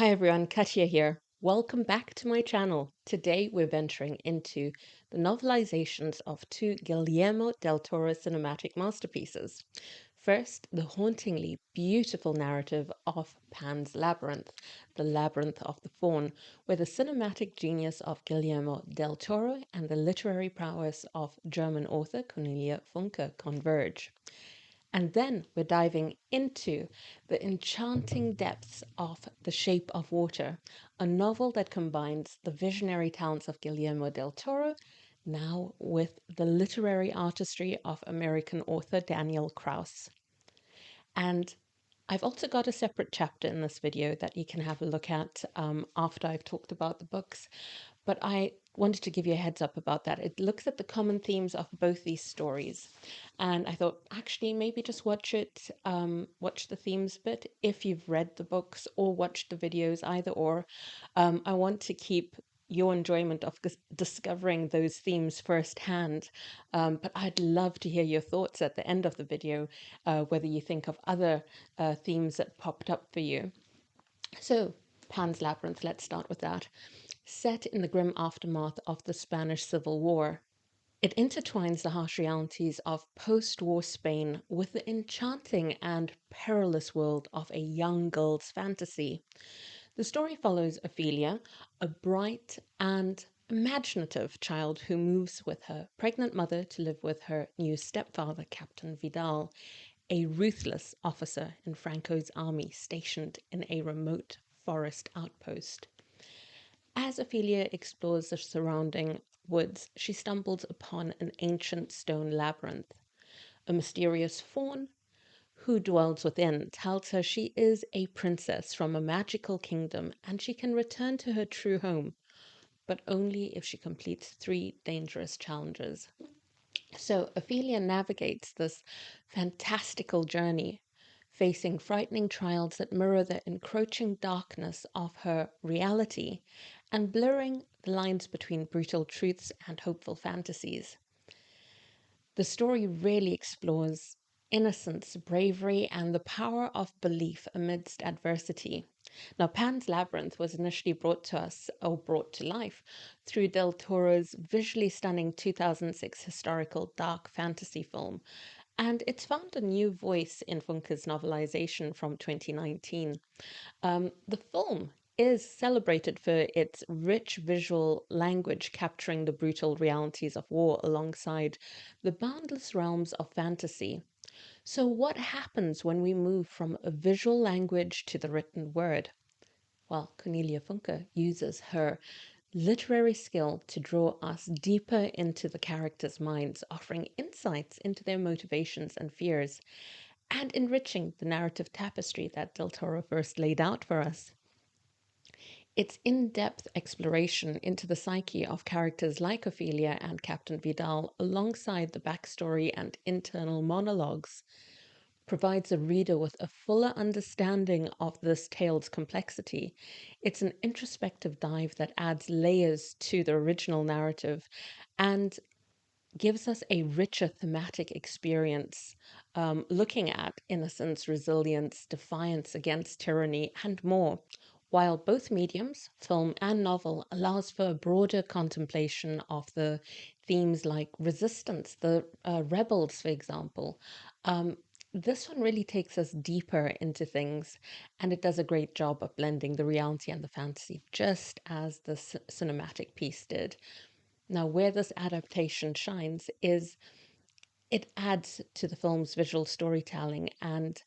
Hi everyone, Katja here. Welcome back to my channel. Today we're venturing into the novelizations of two Guillermo del Toro cinematic masterpieces. First, the hauntingly beautiful narrative of Pan's Labyrinth, the Labyrinth of the Faun, where the cinematic genius of Guillermo del Toro and the literary prowess of German author Cornelia Funke converge. And then we're diving into the enchanting depths of The Shape of Water, a novel that combines the visionary talents of Guillermo del Toro now with the literary artistry of American author Daniel Kraus. And I've also got a separate chapter in this video that you can have a look at after I've talked about the books. But I wanted to give you a heads up about that. It looks at the common themes of both these stories. And I thought, actually, maybe just watch it, watch the themes bit if you've read the books or watched the videos, either or. I want to keep your enjoyment of discovering those themes firsthand. But I'd love to hear your thoughts at the end of the video, whether you think of other themes that popped up for you. So, Pan's Labyrinth, let's start with that. Set in the grim aftermath of the Spanish Civil War, it intertwines the harsh realities of post-war Spain with the enchanting and perilous world of a young girl's fantasy. The story follows Ophelia, a bright and imaginative child who moves with her pregnant mother to live with her new stepfather, Captain Vidal, a ruthless officer in Franco's army stationed in a remote forest outpost. As Ophelia explores the surrounding woods, she stumbles upon an ancient stone labyrinth. A mysterious faun who dwells within tells her she is a princess from a magical kingdom and she can return to her true home, but only if she completes 3 dangerous challenges. So Ophelia navigates this fantastical journey, facing frightening trials that mirror the encroaching darkness of her reality and blurring the lines between brutal truths and hopeful fantasies. The story really explores innocence, bravery, and the power of belief amidst adversity. Now, Pan's Labyrinth was initially brought to us, or brought to life, through Del Toro's visually stunning 2006 historical dark fantasy film, and it's found a new voice in Funke's novelization from 2019. The film is celebrated for its rich visual language capturing the brutal realities of war alongside the boundless realms of fantasy. So, what happens when we move from a visual language to the written word? Well, Cornelia Funke uses her literary skill to draw us deeper into the characters' minds, offering insights into their motivations and fears, and enriching the narrative tapestry that Del Toro first laid out for us. Its in-depth exploration into the psyche of characters like Ophelia and Captain Vidal, alongside the backstory and internal monologues, provides the reader with a fuller understanding of this tale's complexity. It's an introspective dive that adds layers to the original narrative and gives us a richer thematic experience, looking at innocence, resilience, defiance against tyranny, and more. While both mediums, film and novel, allows for a broader contemplation of the themes like resistance, the rebels, for example, this one really takes us deeper into things, and it does a great job of blending the reality and the fantasy, just as the cinematic piece did. Now, where this adaptation shines is it adds to the film's visual storytelling, and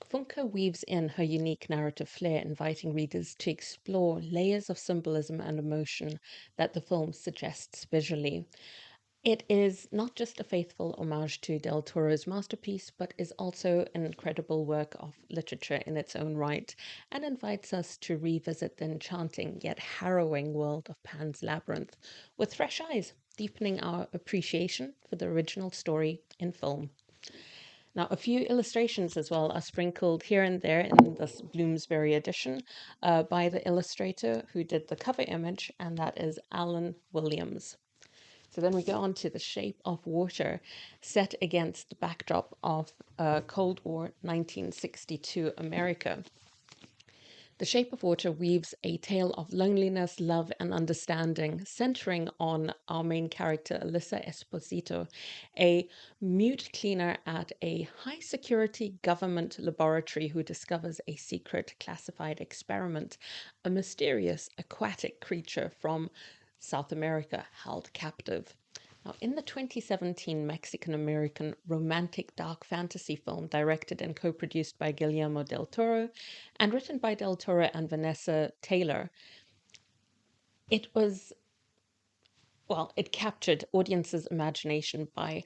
Funke weaves in her unique narrative flair, inviting readers to explore layers of symbolism and emotion that the film suggests visually. It is not just a faithful homage to Del Toro's masterpiece, but is also an incredible work of literature in its own right, and invites us to revisit the enchanting yet harrowing world of Pan's Labyrinth with fresh eyes, deepening our appreciation for the original story in film. Now, a few illustrations as well are sprinkled here and there in this Bloomsbury edition by the illustrator who did the cover image, and that is Alan Williams. So then we go on to The Shape of Water, set against the backdrop of Cold War 1962 America. The Shape of Water weaves a tale of loneliness, love, and understanding, centering on our main character, Alyssa Esposito, a mute cleaner at a high security government laboratory who discovers a secret classified experiment, a mysterious aquatic creature from South America held captive. Now, in the 2017 Mexican American romantic dark fantasy film directed and co produced by Guillermo del Toro and written by del Toro and Vanessa Taylor, it captured audiences' imagination by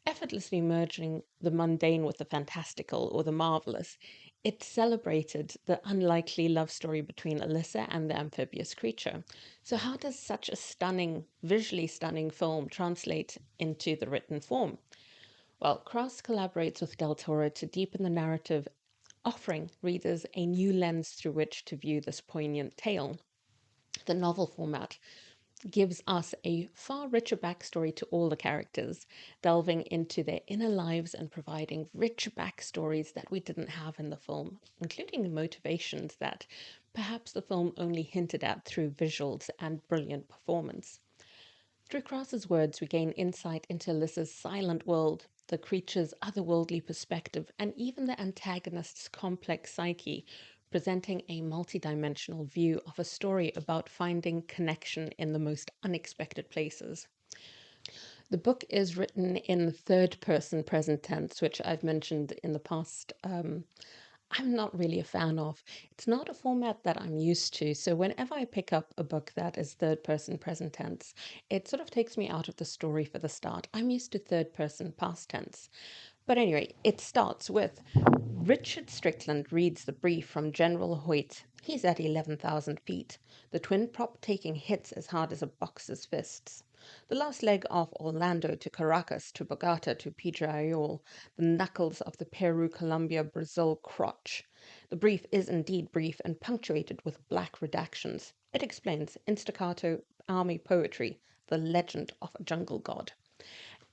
effortlessly merging the mundane with the fantastical or the marvelous. It celebrated the unlikely love story between Alyssa and the amphibious creature. So, how does such a visually stunning film translate into the written form? Well, Cross collaborates with Del Toro to deepen the narrative, offering readers a new lens through which to view this poignant tale. The novel format gives us a far richer backstory to all the characters, delving into their inner lives and providing rich backstories that we didn't have in the film, including the motivations that perhaps the film only hinted at through visuals and brilliant performance. Through Cross's words, we gain insight into Alyssa's silent world, the creature's otherworldly perspective, and even the antagonist's complex psyche, presenting a multidimensional view of a story about finding connection in the most unexpected places. The book is written in third person present tense, which I've mentioned in the past. I'm not really a fan of. It's not a format that I'm used to. So whenever I pick up a book that is third person present tense, it sort of takes me out of the story for the start. I'm used to third person past tense. But anyway, it starts with Richard Strickland reads the brief from General Hoyt. He's at 11,000 feet, the twin prop taking hits as hard as a boxer's fists. The last leg off Orlando to Caracas to Bogota to Pedrayol, the knuckles of the Peru-Colombia-Brazil crotch. The brief is indeed brief and punctuated with black redactions. It explains in staccato army poetry, the legend of a jungle god.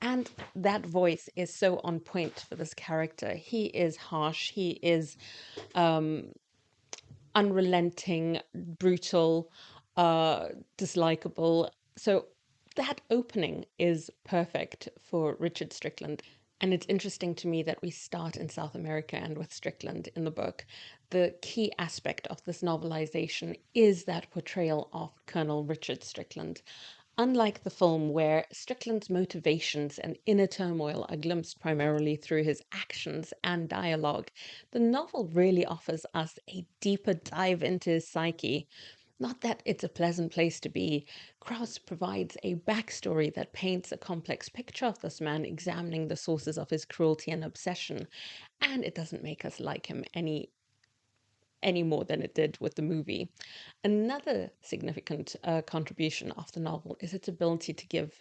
And that voice is so on point for this character. He is harsh, he is unrelenting, brutal, dislikable. So that opening is perfect for Richard Strickland. And it's interesting to me that we start in South America and with Strickland in the book. The key aspect of this novelization is that portrayal of Colonel Richard Strickland. Unlike the film, where Strickland's motivations and inner turmoil are glimpsed primarily through his actions and dialogue, the novel really offers us a deeper dive into his psyche. Not that it's a pleasant place to be. Krauss provides a backstory that paints a complex picture of this man examining the sources of his cruelty and obsession, and it doesn't make us like him any more than it did with the movie. Another significant contribution of the novel is its ability to give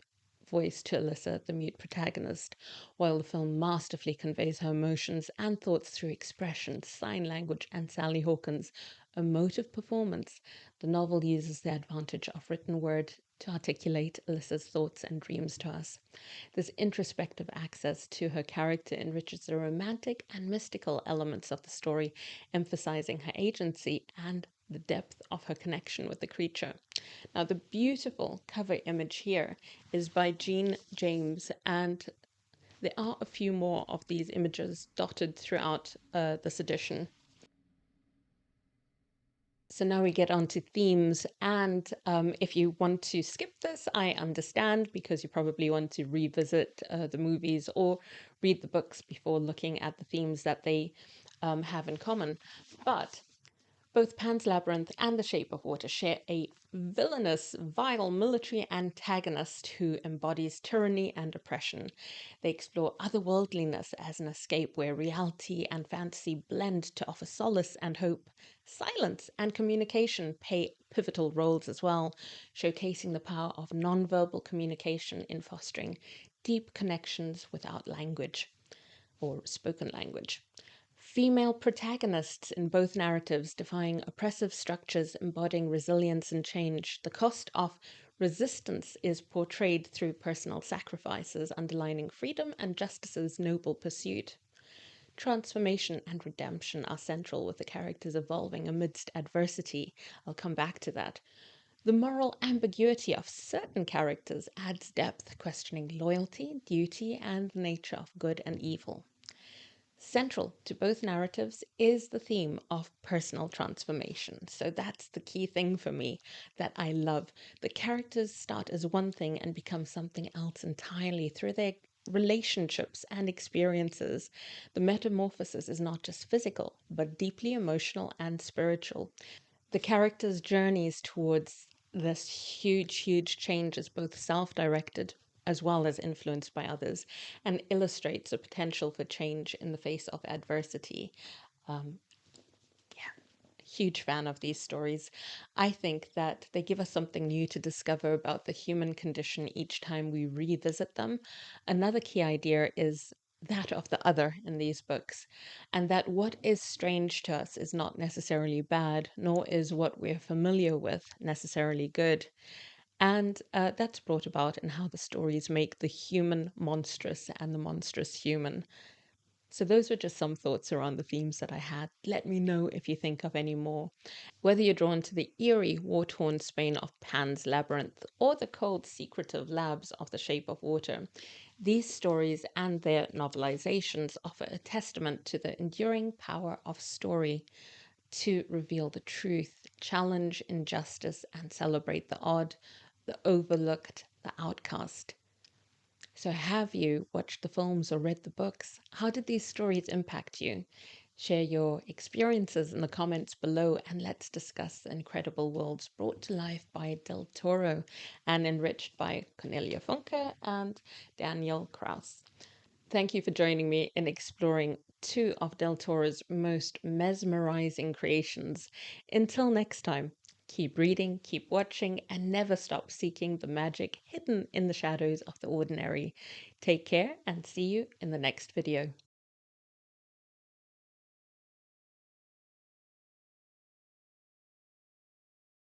voice to Alyssa, the mute protagonist. While the film masterfully conveys her emotions and thoughts through expression, sign language, and Sally Hawkins' emotive performance, the novel uses the advantage of written word to articulate Alyssa's thoughts and dreams to us. This introspective access to her character enriches the romantic and mystical elements of the story, emphasizing her agency and the depth of her connection with the creature. Now, the beautiful cover image here is by Jean James, and there are a few more of these images dotted throughout this edition. So now we get on to themes, and if you want to skip this, I understand, because you probably want to revisit the movies or read the books before looking at the themes that they have in common. But both Pan's Labyrinth and The Shape of Water share a villainous, vile military antagonist who embodies tyranny and oppression. They explore otherworldliness as an escape where reality and fantasy blend to offer solace and hope. Silence and communication play pivotal roles as well, showcasing the power of nonverbal communication in fostering deep connections without language or spoken language. Female protagonists in both narratives defying oppressive structures, embodying resilience and change. The cost of resistance is portrayed through personal sacrifices, underlining freedom and justice's noble pursuit. Transformation and redemption are central, with the characters evolving amidst adversity. I'll come back to that. The moral ambiguity of certain characters adds depth, questioning loyalty, duty, and the nature of good and evil. Central to both narratives is the theme of personal transformation. So that's the key thing for me that I love. The characters start as one thing and become something else entirely through their relationships and experiences. The metamorphosis is not just physical, but deeply emotional and spiritual. The characters' journeys towards this huge change is both self-directed as well as influenced by others, and illustrates the potential for change in the face of adversity. Um, Huge fan of these stories. I think that they give us something new to discover about the human condition each time we revisit them. Another key idea is that of the other in these books, and that what is strange to us is not necessarily bad, nor is what we're familiar with necessarily good. And that's brought about in how the stories make the human monstrous and the monstrous human. So those were just some thoughts around the themes that I had. Let me know if you think of any more. Whether you're drawn to the eerie, war-torn Spain of Pan's Labyrinth or the cold, secretive labs of The Shape of Water, these stories and their novelizations offer a testament to the enduring power of story to reveal the truth, challenge injustice, and celebrate the odd, the overlooked, the outcast. So, have you watched the films or read the books? How did these stories impact you? Share your experiences in the comments below, and let's discuss the incredible worlds brought to life by Del Toro and enriched by Cornelia Funke and Daniel Kraus. Thank you for joining me in exploring two of Del Toro's most mesmerizing creations. Until next time, keep reading, keep watching, and never stop seeking the magic hidden in the shadows of the ordinary. Take care and see you in the next video.